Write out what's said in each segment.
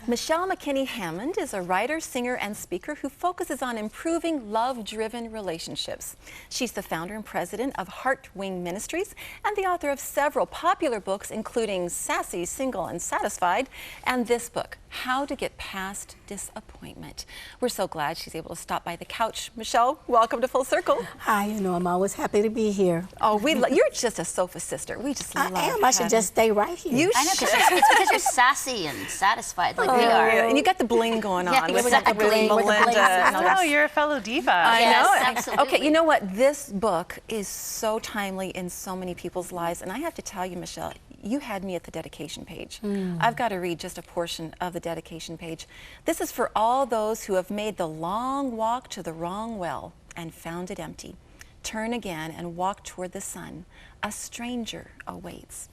Michelle McKinney Hammond is a writer, singer, and speaker who focuses on improving love-driven relationships. She's the founder and president of Heartwing Ministries and the author of several popular books, including Sassy, Single, and Satisfied, and this book, How to Get Past Disappointment. We're so glad she's able to stop by the couch. Michelle, welcome to Full Circle. Hi, you know, I'm always happy to be here. Oh, you're just a sofa sister. We just love I am. I should just stay right here. You I know, should. it's because you're sassy and satisfied like we are. And you got the bling going on. Yeah, with exactly. Melinda With the and all Oh, that. you're a fellow diva. I Yes, know it. absolutely. Okay, you know what? This book is so timely in so many people's lives. And I have to tell you, Michelle, you had me at the dedication page. I've got to read just a portion of the dedication page. This is for all those who have made the long walk to the wrong well and found it empty. Turn again and walk toward the sun. A stranger awaits.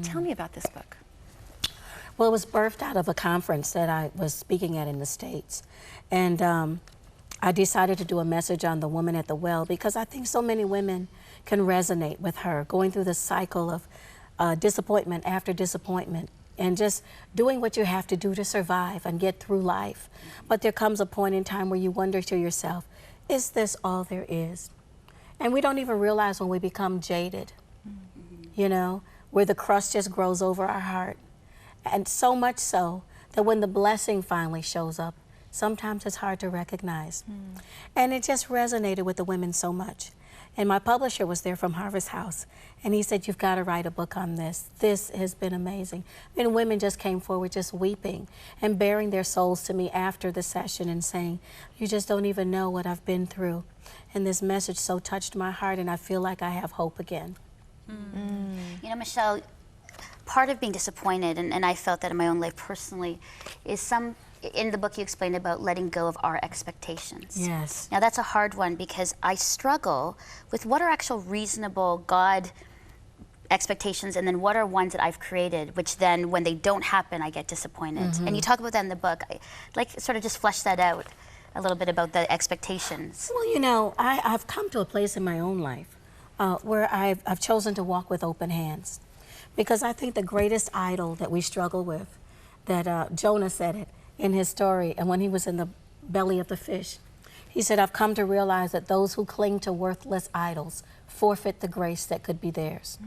Tell me about this book. Well, it was birthed out of a conference that I was speaking at in the States. And I decided to do a message on the woman at the well because I think so many women can resonate with her, going through the cycle of disappointment after disappointment and just doing what you have to do to survive and get through life. But there comes a point in time where you wonder to yourself, is this all there is? And we don't even realize when we become jaded, you know, where the crust just grows over our heart. And so much so that when the blessing finally shows up, sometimes it's hard to recognize. And it just resonated with the women so much. And my publisher was there from Harvest House, and he said, you've got to write a book on this. This has been amazing. And women just came forward just weeping and bearing their souls to me after the session and saying, you just don't even know what I've been through. And this message so touched my heart, and I feel like I have hope again. You know, Michelle, part of being disappointed, and I felt that in my own life personally, is in the book you explained about letting go of our expectations. Yes. Now that's a hard one because I struggle with what are actual reasonable God expectations and then what are ones that I've created, which then when they don't happen, I get disappointed. And you talk about that in the book. I like sort of just flesh that out a little bit about the expectations. Well, you know, I've come to a place in my own life where I've chosen to walk with open hands. Because I think the greatest idol that we struggle with, that Jonah said it in his story, and when he was in the belly of the fish, he said, I've come to realize that those who cling to worthless idols forfeit the grace that could be theirs.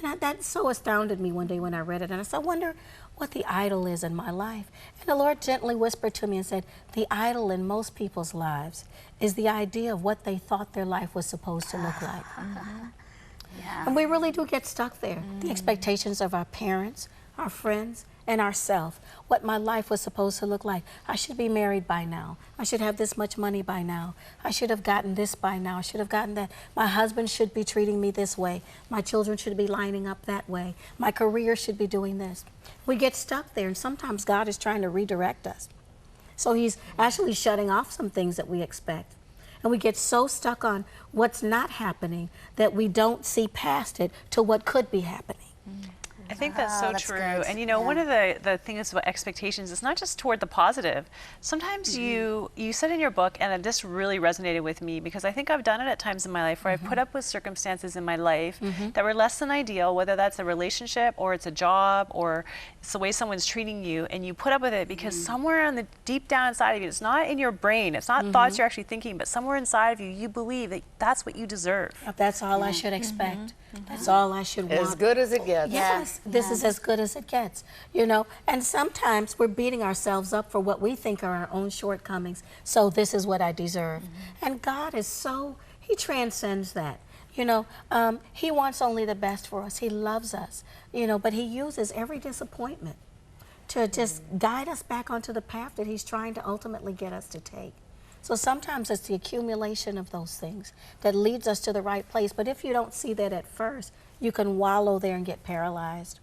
And that so astounded me one day when I read it, and I said, I wonder what the idol is in my life. And the Lord gently whispered to me and said, the idol in most people's lives is the idea of what they thought their life was supposed to look like. Yeah. And we really do get stuck there. The expectations of our parents, our friends, and ourselves. What my life was supposed to look like. I should be married by now. I should have this much money by now. I should have gotten this by now. I should have gotten that. My husband should be treating me this way. My children should be lining up that way. My career should be doing this. We get stuck there, and sometimes God is trying to redirect us. So he's actually shutting off some things that we expect. And we get so stuck on what's not happening that we don't see past it to what could be happening. I think that's so that's true. good. And you know, one of the things about expectations is not just toward the positive. Sometimes you said in your book, and this really resonated with me because I think I've done it at times in my life where I've put up with circumstances in my life that were less than ideal, whether that's a relationship or it's a job or it's the way someone's treating you, and you put up with it because somewhere on the deep down inside of you, it's not in your brain, it's not thoughts you're actually thinking, but somewhere inside of you, you believe that that's what you deserve. That's all I should expect. That's all I should want. As good as it gets. Yes, this is as good as it gets, you know. And sometimes we're beating ourselves up for what we think are our own shortcomings. So this is what I deserve. And God is so, he transcends that. You know, he wants only the best for us. He loves us, you know, but he uses every disappointment to just guide us back onto the path that he's trying to ultimately get us to take. So sometimes it's the accumulation of those things that leads us to the right place. But if you don't see that at first, you can wallow there and get paralyzed.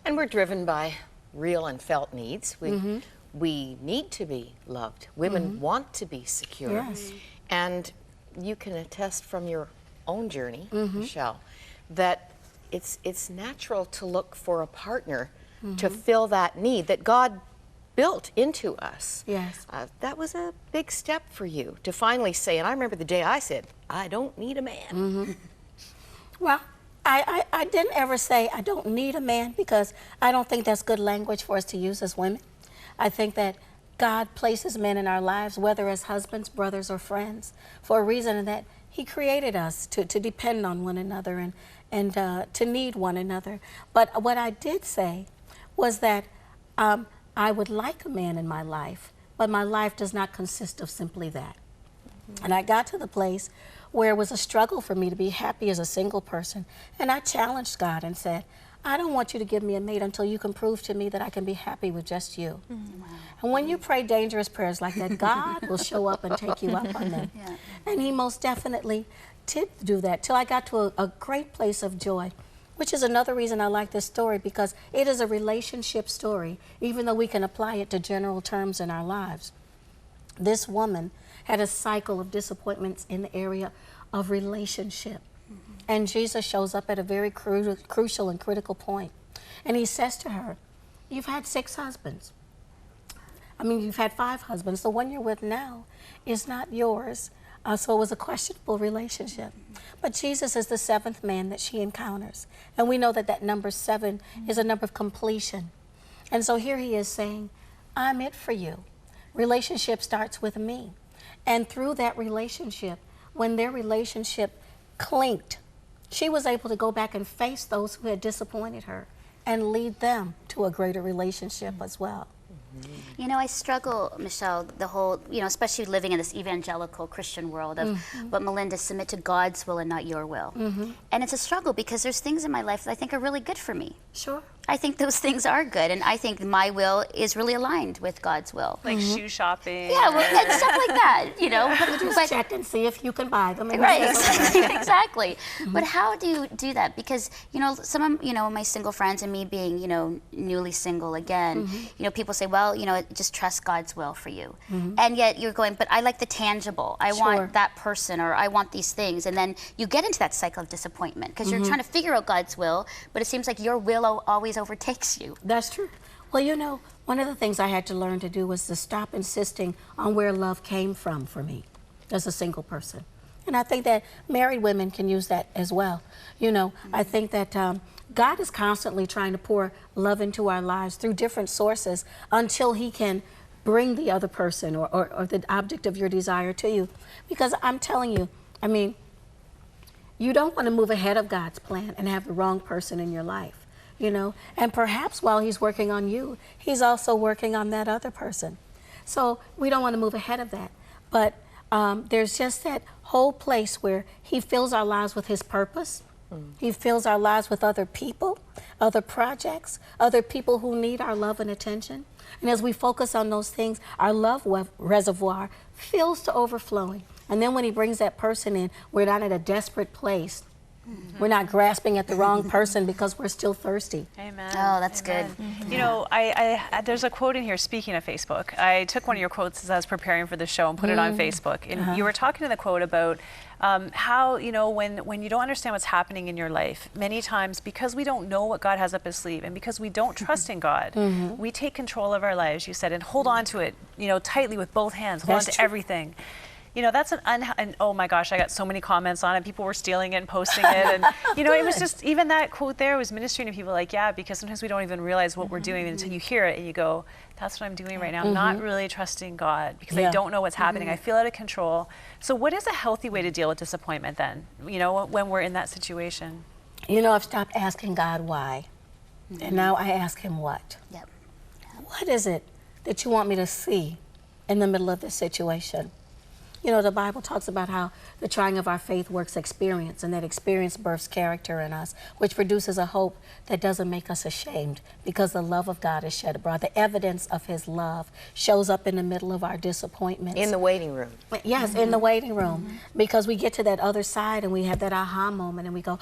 And we're driven by real and felt needs. We need to be loved. Women want to be secure. Yes. And you can attest from your own journey, Michelle, that it's natural to look for a partner to fill that need that God built into us. Yes. That was a big step for you to finally say, and I remember the day I said, I don't need a man. Well, I didn't ever say I don't need a man because I don't think that's good language for us to use as women. I think that God places men in our lives, whether as husbands, brothers, or friends, for a reason, and that He created us to depend on one another and to need one another. But what I did say was that I would like a man in my life, but my life does not consist of simply that. And I got to the place where it was a struggle for me to be happy as a single person. And I challenged God and said, I don't want you to give me a mate until you can prove to me that I can be happy with just you. Wow. And when you pray dangerous prayers like that, God will show up and take you up on them. Yeah. And He most definitely did do that, till I got to a great place of joy, which is another reason I like this story, because it is a relationship story, even though we can apply it to general terms in our lives. This woman had a cycle of disappointments in the area of relationship. And Jesus shows up at a very crucial and critical point. And He says to her, you've had 6 husbands. I mean, you've had 5 husbands. The one you're with now is not yours. So it was a questionable relationship. But Jesus is the 7th man that she encounters. And we know that that number 7 is a number of completion. And so here He is saying, I'm it for you. Relationship starts with me. And through that relationship, when their relationship clinked, she was able to go back and face those who had disappointed her and lead them to a greater relationship as well. You know, I struggle, Michelle, the whole, especially living in this evangelical Christian world of, but Melinda, submit to God's will and not your will. And it's a struggle because there's things in my life that I think are really good for me. Sure. I think those things are good, and I think my will is really aligned with God's will. Like shoe shopping. Yeah, well, and stuff like that, Just check and see if you can buy them. Right, exactly. But how do you do that? Because, some of, my single friends and me being, newly single again, people say, well, just trust God's will for you. And yet you're going, but I like the tangible. I want that person, or I want these things. And then you get into that cycle of disappointment because you're trying to figure out God's will, but it seems like your will always overtakes you. That's true. Well, one of the things I had to learn to do was to stop insisting on where love came from for me as a single person. And I think that married women can use that as well. I think that God is constantly trying to pour love into our lives through different sources until He can bring the other person or the object of your desire to you. Because I'm telling you, you don't want to move ahead of God's plan and have the wrong person in your life. And perhaps while He's working on you, He's also working on that other person. So we don't want to move ahead of that. But there's just that whole place where He fills our lives with His purpose. He fills our lives with other people, other projects, other people who need our love and attention. And as we focus on those things, our love reservoir fills to overflowing. And then when He brings that person in, we're not at a desperate place. We're not grasping at the wrong person because we're still thirsty. Amen. Oh, that's Amen. good. I there's a quote in here, speaking of Facebook. I took one of your quotes as I was preparing for the show and put it on Facebook. And you were talking in the quote about how, when you don't understand what's happening in your life, many times because we don't know what God has up His sleeve and because we don't trust in God, we take control of our lives, you said, and hold on to it, tightly with both hands, hold on to everything. That's and oh my gosh, I got so many comments on it. People were stealing it and posting it. And, it was just, even that quote there was ministering to people like, yeah, because sometimes we don't even realize what we're doing until you hear it and you go, that's what I'm doing right now. I'm not really trusting God because I don't know what's happening. I feel out of control. So what is a healthy way to deal with disappointment then, when we're in that situation? I've stopped asking God why. And now I ask Him what. Yep. What is it that you want me to see in the middle of this situation? The Bible talks about how the trying of our faith works experience, and that experience births character in us, which produces a hope that doesn't make us ashamed because the love of God is shed abroad. The evidence of His love shows up in the middle of our disappointments. In the waiting room. Yes, in the waiting room, because we get to that other side and we have that aha moment and we go,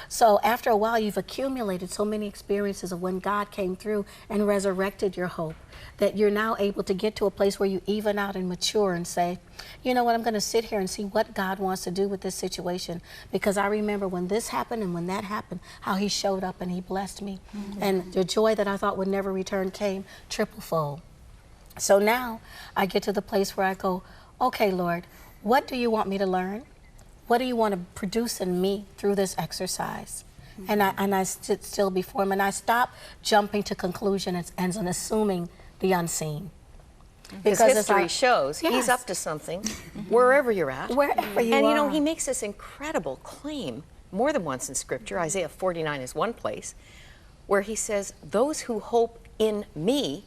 so after a while you've accumulated so many experiences of when God came through and resurrected your hope, that you're now able to get to a place where you even out and mature and say, you know what, I'm going to sit here and see what God wants to do with this situation, because I remember when this happened and when that happened, how He showed up and He blessed me. And the joy that I thought would never return came triple-fold. So now I get to the place where I go, okay, Lord, what do you want me to learn? What do you want to produce in me through this exercise? And I sit still before Him, and I stop jumping to conclusions and assuming the unseen. Because it's history our- shows Yes. he's up to something wherever you're at. Wherever you and are. you know, he makes this incredible claim more than once in Scripture. Isaiah 49 is one place where he says, those who hope in me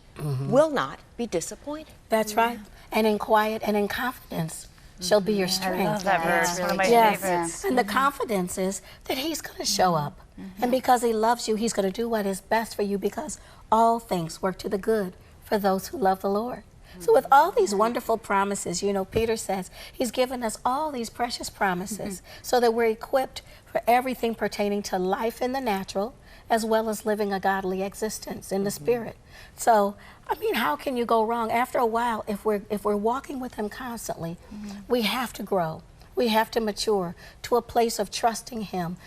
will not be disappointed. That's right. And in quiet and in confidence shall be your strength. That Yeah, verse, it's one of my really Yes. favorites. And the confidence is that he's going to show up. And because he loves you, he's going to do what is best for you, because all things work to the good for those who love the Lord. So with all these wonderful promises, you know, Peter says he's given us all these precious promises so that we're equipped for everything pertaining to life in the natural, as well as living a godly existence in the spirit. So, I mean, how can you go wrong? After a while, if we're walking with him constantly, we have to grow. We have to mature to a place of trusting him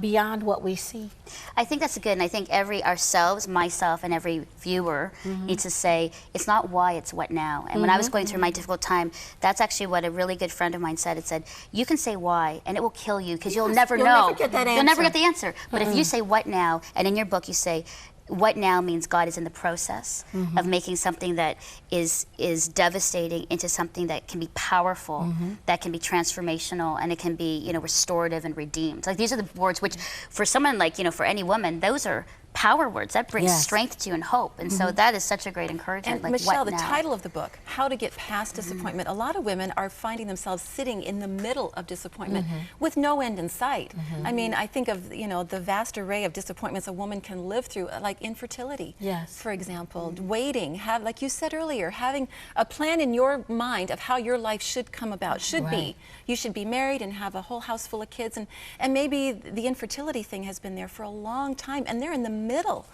beyond what we see. I think that's good, and I think ourselves, myself, and every viewer needs to say, it's not why, it's what now. And when I was going through my difficult time, that's actually what a really good friend of mine said. It said, you can say why, and it will kill you, because you'll never you'll know. never get that You'll never answer. get the answer. But if you say what now, and in your book you say, what now means God is in the process of making something that is devastating into something that can be powerful, that can be transformational, and it can be, you know, restorative and redeemed. Like, these are the words which, for someone like, you know, for any woman, those are power words. That brings Yes. strength to you and hope. And so that is such a great encouragement. And like, Michelle, what the now? title of the book, How to Get Past Disappointment. A lot of women are finding themselves sitting in the middle of disappointment with no end in sight. I mean, I think of, you know, the vast array of disappointments a woman can live through, like infertility, Yes. for example, waiting, like you said earlier, having a plan in your mind of how your life should come about, should be. Right. You should be married and have a whole house full of kids, and maybe the infertility thing has been there for a long time, and they're in the middle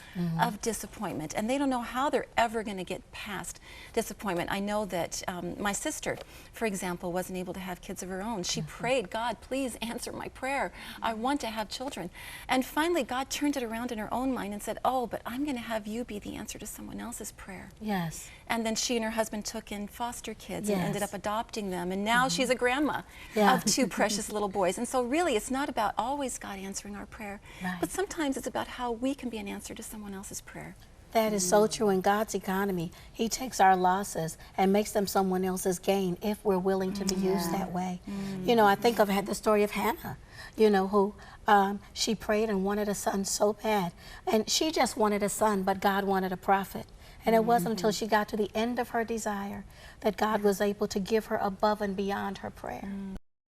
of disappointment, and they don't know how they're ever going to get past disappointment. I know that my sister, for example, wasn't able to have kids of her own. She prayed, God, please answer my prayer. I want to have children. And finally, God turned it around in her own mind and said, oh, but I'm going to have you be the answer to someone else's prayer. Yes. And then she and her husband took in foster kids and ended Yes. up adopting them. And now she's a grandma Yeah. of two precious little boys. And so really, it's not about always God answering our prayer, Right. but sometimes it's about how we can be an answer to someone else's prayer. That is so true. In God's economy, he takes our losses and makes them someone else's gain if we're willing to be used that way. You know, I think I've had the story of Hannah, you know, who she prayed and wanted a son so bad. And she just wanted a son, but God wanted a prophet. And it wasn't until she got to the end of her desire that God was able to give her above and beyond her prayer.